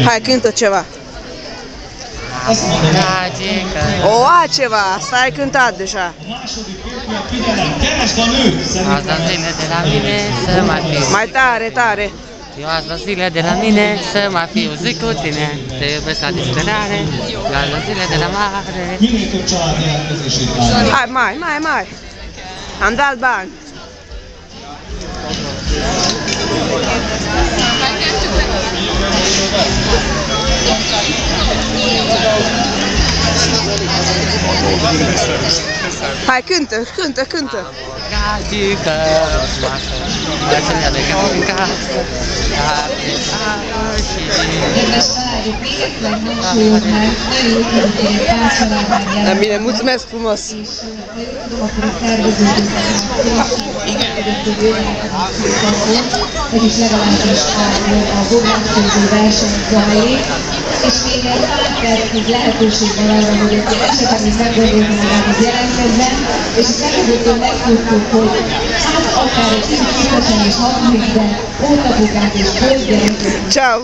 Hai, cântă ceva. O, altceva, asta ai cântat deja. Azi la zile de la mine să mai fiu. Mai tare, tare. Eu azi la zile de la mine să mai fiu. Zic cu tine, te iubesc la disperare. Eu azi la zile de la mare. Hai, mai. Am dat bani. Hai, cântă. Gagică, dați-mi de casă, Dar bine, mulțumesc frumos. És még egy pár percig lehetőség van arra, hogy egy esetleg is meggondolni magához jelentkezzen, és a szervezőtől megtudtuk, hogy hát akár egy kicsit kifesen is hangzik, de óvnapokát és földgyerekek. Ciao!